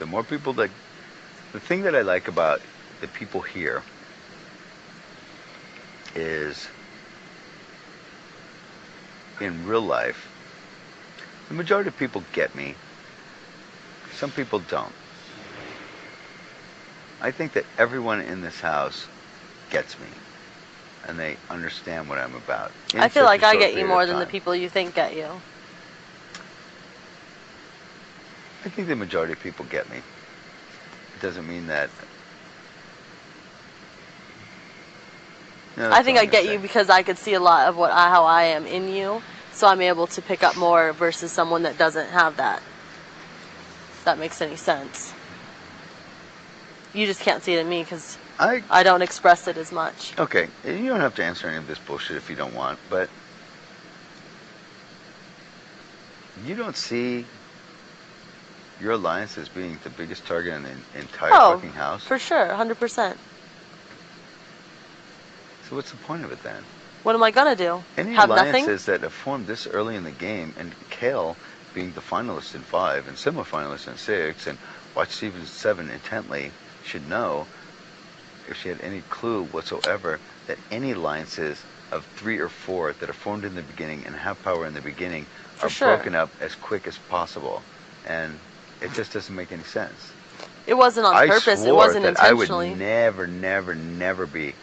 The more people that, the thing that I like about the people here is, in real life, the majority of people get me. Some people don't. I think that everyone in this house gets me, and they understand what I'm about. I feel like I get you more than the people you think get you. I think the majority of people get me. It doesn't mean that. I think I get you because I could see a lot of how I am in you, so I'm able to pick up more versus someone that doesn't have that. If that makes any sense. You just can't see it in me because I don't express it as much. Okay, you don't have to answer any of this bullshit if you don't want, but you don't see your alliance as being the biggest target in the entire fucking house? For sure, 100%. So what's the point of it then? What am I gonna do? Any have alliances nothing? that have formed this early in the game, and Kale being the finalist in 5 and semi-finalist in 6, and watch Season 7 intently, should know, if she had any clue whatsoever, that any alliances of 3 or 4 that are formed in the beginning and have power in the beginning are broken up as quick as possible, and it just doesn't make any sense. It wasn't on purpose. It wasn't intentionally. I would never, never, never be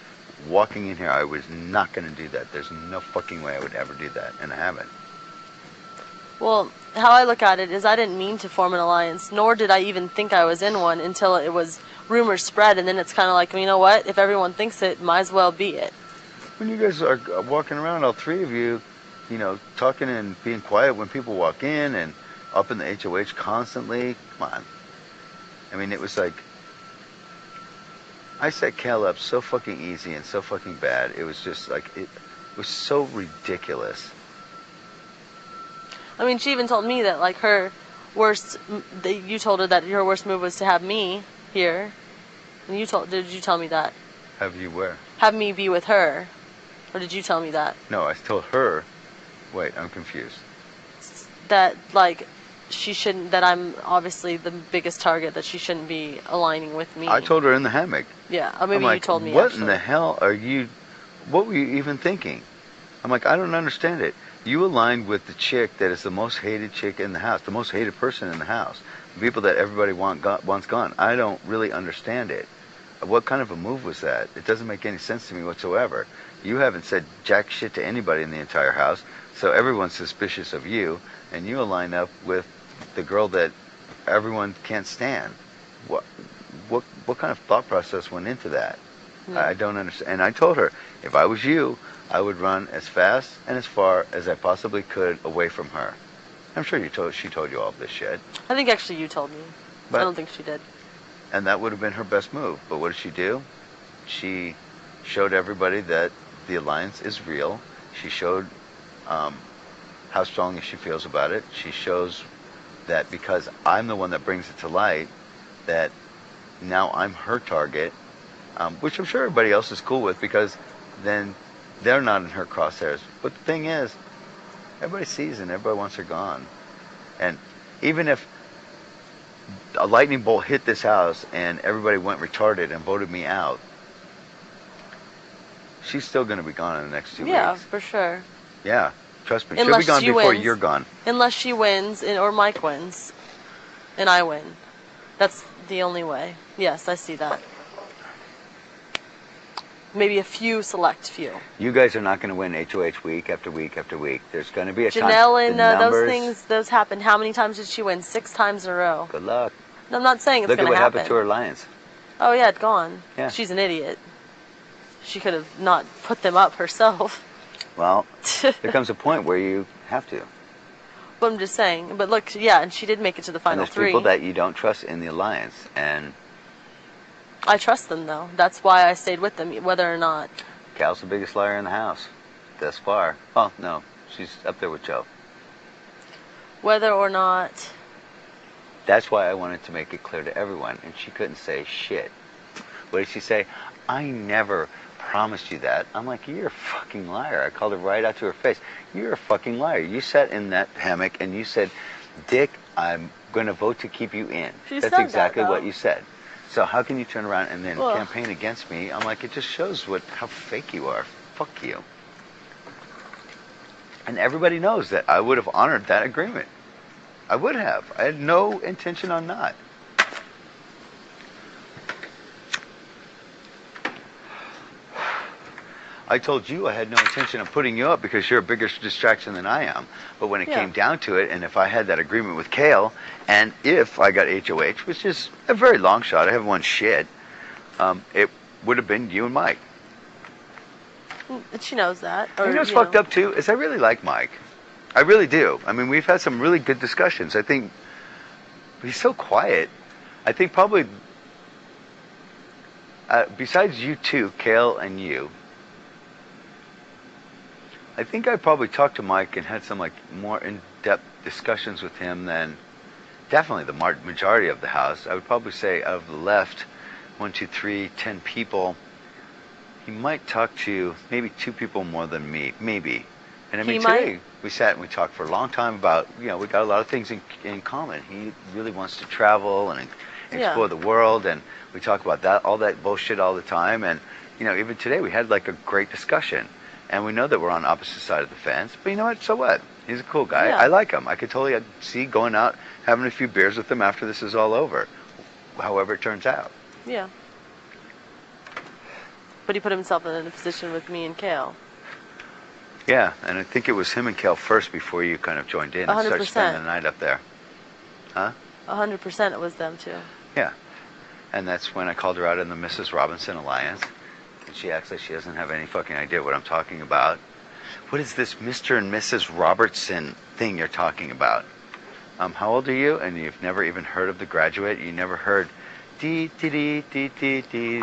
walking in here. I was not going to do that. There's no fucking way I would ever do that, and I haven't. Well, how I look at it is I didn't mean to form an alliance, nor did I even think I was in one until it was rumors spread, and then it's kind of like, you know what? If everyone thinks it, might as well be it. When you guys are walking around, all 3 of you, talking and being quiet when people walk in and up in the HOH constantly, come on. I mean, it was like, I set Cal up so fucking easy and so fucking bad. It was just like, it was so ridiculous. I mean, she even told me that, like, her worst, you told her that your worst move was to have me here. And did you tell me that? Have you where? Have me be with her. Or did you tell me that? No, I told her, wait, I'm confused. That, like, that I'm obviously the biggest target, that she shouldn't be aligning with me. I told her in the hammock. Yeah, maybe you told me, what actually. In the hell what were you even thinking? I'm like, I don't understand it. You aligned with the chick that is the most hated chick in the house, the most hated person in the house, the people that everybody wants gone. I don't really understand it. What kind of a move was that? It doesn't make any sense to me whatsoever. You haven't said jack shit to anybody in the entire house, so everyone's suspicious of you, and you align up with the girl that everyone can't stand. What kind of thought process went into that? Yeah. I don't understand. And I told her, if I was you, I would run as fast and as far as I possibly could away from her. I'm sure she told you all this shit. I think actually you told me. But I don't think she did. And that would have been her best move. But what did she do? She showed everybody that the alliance is real. She showed how strongly she feels about it. She shows that because I'm the one that brings it to light, that now I'm her target, which I'm sure everybody else is cool with, because then they're not in her crosshairs. But the thing is, everybody sees and everybody wants her gone. And even if a lightning bolt hit this house and everybody went retarded and voted me out, she's still going to be gone in the next 2 weeks. Yeah, for sure. Yeah, trust me. She'll be gone before you're gone. Unless she wins, or Mike wins, and I win. That's the only way. Yes, I see that. Maybe a select few. You guys are not going to win HOH week after week after week. There's going to be a Janelle and those things, those happened. How many times did she win? 6 times in a row. Good luck. No, I'm not saying it's going to happen. Look at what happened to her alliance. Oh, yeah, it's gone. Yeah. She's an idiot. She could have not put them up herself. Well, there comes a point where you have to. But I'm just saying. But look, yeah, and she did make it to the final 3. And there's people that you don't trust in the alliance, and I trust them, though. That's why I stayed with them, whether or not. Cal's the biggest liar in the house, thus far. Oh, no, she's up there with Joe. Whether or not. That's why I wanted to make it clear to everyone, and she couldn't say shit. What did she say? I never promised you that. I'm like, you're a fucking liar. I called her right out to her face. You're a fucking liar. You sat in that hammock and you said, Dick, I'm going to vote to keep you in. She That's said exactly that, what though. you said. So how can you turn around and then Ugh. campaign against me? I'm like, it just shows how fake you are. Fuck you. And everybody knows that I would have honored that agreement. I would have. I had no intention on not. I told you I had no intention of putting you up because you're a bigger distraction than I am. But when it came down to it, and if I had that agreement with Kale, and if I got HOH, which is a very long shot, I haven't won shit, it would have been you and Mike. And she knows that. You know what's fucked up too is I really like Mike. I really do. I mean, we've had some really good discussions. I think he's so quiet. I think probably besides you two, Kale and you, I think I probably talked to Mike and had some like more in-depth discussions with him than definitely the majority of the house. I would probably say out of the left, 1, 2, 3, 10 people, he might talk to maybe 2 people more than me, maybe. And I mean, today we sat and we talked for a long time about, we got a lot of things in common. He really wants to travel and explore the world, and we talk about that, all that bullshit all the time. And even today we had like a great discussion. And we know that we're on opposite side of the fence, but you know what? So what? He's a cool guy. Yeah. I like him. I could totally see going out, having a few beers with him after this is all over, however it turns out. Yeah. But he put himself in a position with me and Kale. Yeah, and I think it was him and Kale first before you kind of joined in and started spending the night up there. Huh? 100% it was them too. Yeah. And that's when I called her out in the Mrs. Robinson Alliance. And she acts like she doesn't have any fucking idea what I'm talking about. What is this Mr. and Mrs. Robertson thing you're talking about? How old are you? And you've never even heard of The Graduate? You never heard dee dee dee dee dee dee.